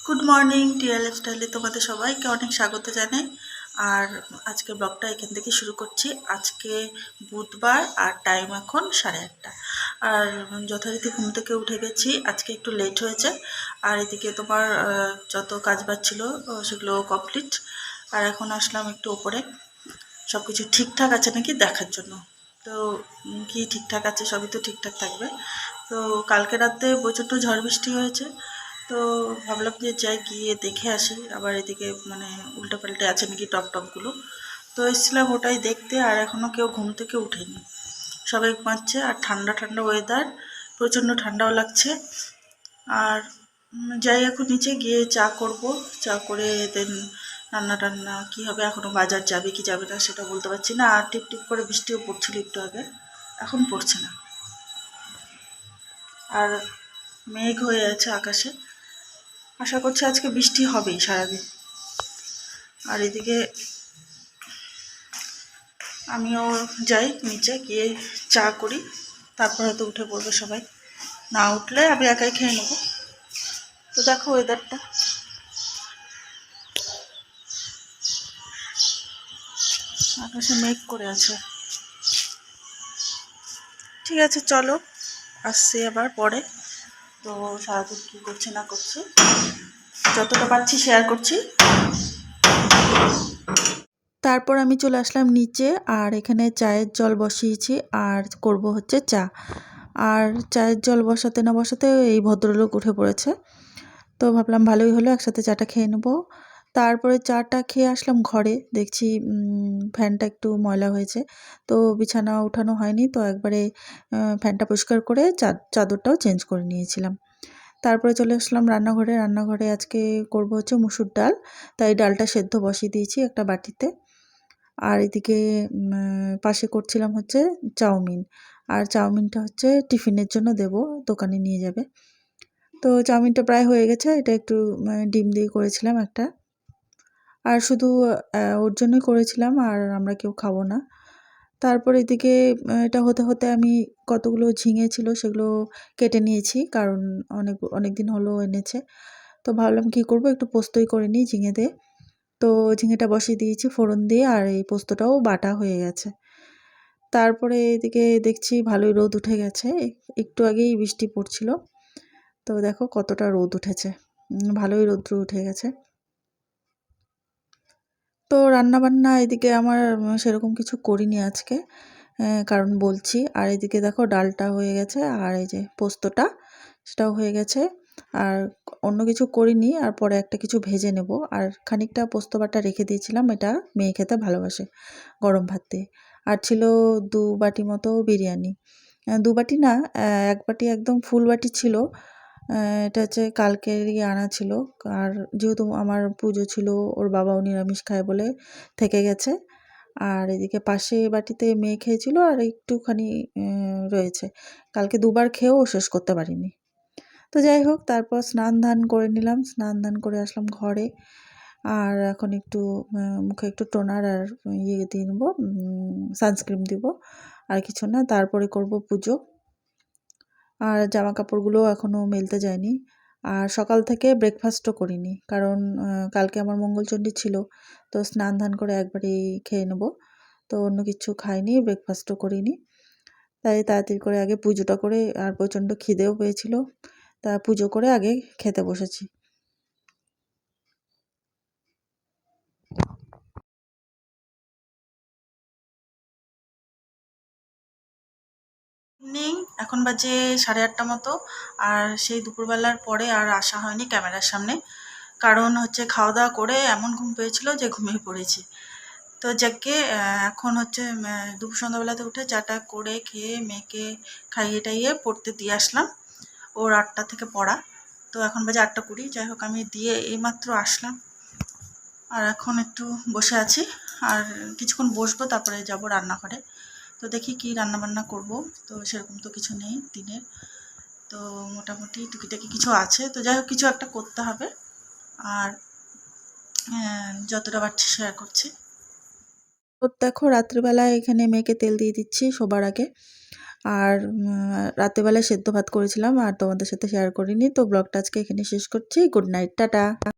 Good morning টিয়া লাইফস্টাইলে তোমাদের সবাইকে অনেক স্বাগত জানাই। আর আজকের ব্লগটা এখান থেকে শুরু করছি। আজকে বুধবার আর টাইম এখন 8:30। আর যথারীতি ঘুম থেকে উঠে গেছি, আজকে একটু লেট হয়েছে। আর এদিকে তোমার যত কাজবাজ ছিল সেগুলো কমপ্লিট। আর এখন আসলাম একটু ওপরে সব কিছু ঠিকঠাক আছে নাকি দেখার জন্য। তো কি ঠিকঠাক আছে, সবই তো ঠিকঠাক থাকবে। তো কালকে রাতে প্রচণ্ড ঝড় বৃষ্টি হয়েছে, তো ভাবলাম যে যাই গিয়ে দেখে আসি। আবার এদিকে মানে উল্টোপাল্টে আছে নাকি টপগুলো। তো এসেছিলাম ওটাই দেখতে। আর এখনও কেউ ঘুম থেকে উঠেনি, সবাই ঘুমাচ্ছে। আর ঠান্ডা ঠান্ডা ওয়েদার, প্রচণ্ড ঠান্ডাও লাগছে। আর যাই এখন নিচে গিয়ে চা করব। চা করে দেন রান্না টান্না কী হবে, এখনও বাজার যাবে কি যাবে না সেটা বলতে পারছি না। আর টিপ টিপ করে বৃষ্টিও পড়ছিল একটু আগে, এখন পড়ছে না। আর মেঘ হয়ে আছে আকাশে, আশা করছি আজকে বৃষ্টি হবেই সারাদিন। আর এদিকে আমিও যাই নিচে গিয়ে চা করি, তারপর হয়তো উঠে পড়বে সবাই। না উঠলে আমি একাই খেয়ে নেবো। তো দেখো ওয়েদারটা, আকাশে মেঘ করে আছে। ঠিক আছে চলো, আসছি আবার পরে। তো সারাদিন কী করছি না করছি যতটা পারছি শেয়ার করছি। তারপর আমি চলে আসলাম নিচে, আর এখানে চায়ের জল বসিয়েছি আর করব হচ্ছে চা। আর চায়ের জল বসাতে না বসাতে এই ভদ্রলোক উঠে পড়েছে, তো ভাবলাম ভালোই হলো, একসাথে চাটা খেয়ে নেব। তারপরে চাটা খেয়ে আসলাম ঘরে, দেখছি ফ্যানটা একটু ময়লা হয়েছে, তো বিছানা উঠানো হয়নি, তো একবারে ফ্যানটা পরিষ্কার করে চাদরটাও চেঞ্জ করে নিয়েছিলাম। তারপরে চলে আসলাম রান্নাঘরে। রান্নাঘরে আজকে করব হচ্ছে মুসুর ডাল, তাই ডালটা সেদ্ধ বসিয়ে দিয়েছি একটা বাটিতে। আর এদিকে পাশে করছিলাম হচ্ছে চাউমিন। আর চাউমিনটা হচ্ছে টিফিনের জন্য দেব, দোকানে নিয়ে যাবে। তো চাউমিনটা প্রায় হয়ে গেছে, এটা একটু ডিম দিয়ে করেছিলাম একটা। আর শুধু ওর জন্যই করেছিলাম, আর আমরা কেউ খাবো না। তারপর এদিকে এটা হতে হতে আমি কতগুলো ঝিঙে ছিল সেগুলো কেটে নিয়েছি, কারণ অনেক দিন হলো এনেছে। তো ভাবলাম কী করব, একটু পোস্তই করে নিই ঝিঙে দিয়ে। তো ঝিঙেটা বসিয়ে দিয়েছি ফোড়ন দিয়ে, আর এই পোস্তটাও বাটা হয়ে গেছে। তারপরে এদিকে দেখছি ভালোই রোদ উঠে গেছে, একটু আগেই বৃষ্টি পড়ছিল। তো দেখো কতটা রোদ উঠেছে, ভালোই রৌদ্র উঠে গেছে। তো রান্নাবান্না এদিকে আমার সেরকম কিছু করিনি আজকে, কারণ বলছি। আর এদিকে দেখো ডালটা হয়ে গেছে, আর এই যে পোস্তটা সেটাও হয়ে গেছে। আর অন্য কিছু করিনি, আর পরে একটা কিছু ভেজে নেব। আর খানিকটা পোস্ত বাটা রেখে দিয়েছিলাম, এটা মেয়ে খেতে ভালোবাসে গরম ভাত দিয়ে। আর ছিল 2 বাটি মতো বিরিয়ানি, 2 বাটি না, 1 বাটি একদম ফুল বাটি ছিল। এটা হচ্ছে কালকেরই আনা ছিল। আর যেহেতু আমার পুজো ছিল, ওর বাবাও নিরামিষ খায় বলে থেকে গেছে। আর এদিকে পাশে বাটিতে মেয়ে খেয়েছিল, আর একটুখানি রয়েছে। কালকে 2 বার খেয়েও শেষ করতে পারিনি। তো যাই হোক, তারপর স্নান ধান করে নিলাম, স্নান ধান করে আসলাম ঘরে। আর এখন একটু মুখে একটু টোনার আর ইয়ে দিয়ে নেবো, সানস্ক্রিন দিব, আর কিছু না। তারপরে করব পুজো। আর জামা কাপড়গুলো এখনও মেলতে যায়নি। আর সকাল থেকে ব্রেকফাস্টও করিনি, কারণ কালকে আমার মঙ্গলচণ্ডী ছিল। তো স্নান ধান করে একবারেই খেয়ে নেব, তো অন্য কিছু খাইনি, ব্রেকফাস্টও করিনি। তাই তাড়াতাড়ি করে আগে পুজোটা করে, আর প্রচণ্ড খিদেও পেয়েছিল, তা পুজো করে আগে খেতে বসেছি। ইভিনিং, এখন বাজে 8:30 মতো। আর সেই দুপুরবেলার পরে আর আসা হয়নি ক্যামেরার সামনে, কারণ হচ্ছে খাওয়া দাওয়া করে এমন ঘুম পেয়েছিল যে ঘুমিয়ে পড়েছি। তো যাকে এখন হচ্ছে দুপুর সন্ধ্যাবেলাতে উঠে চাটা করে খেয়ে মেয়েকে খাইয়ে টাইয়ে পড়তে দিয়ে আসলাম। ওর 8টা থেকে পড়া, তো এখন বাজে 8:20। যাই হোক, আমি দিয়ে এইমাত্র আসলাম। আর এখন একটু বসে আছি, আর কিছুক্ষণ বসবো, তারপরে যাব রান্নাঘরে। তো দেখি কি রান্নাবান্না করব। তো সেরকম তো কিছু নেই দিনের, তো মোটামুটি টুকিটাকি কিছু আছে, তো যাই হোক কিছু একটা করতে হবে। আর যতটা পারছি শেয়ার করছি। তো দেখো রাত্রিবেলায় এখানে মেয়েকে তেল দিয়ে দিচ্ছি শোবার আগে। আর রাতেবেলায় সেদ্ধ ভাত করেছিলাম আর তোমাদের সাথে শেয়ার করিনি। তো ব্লগটা আজকে এখানে শেষ করছি। Good night, tata.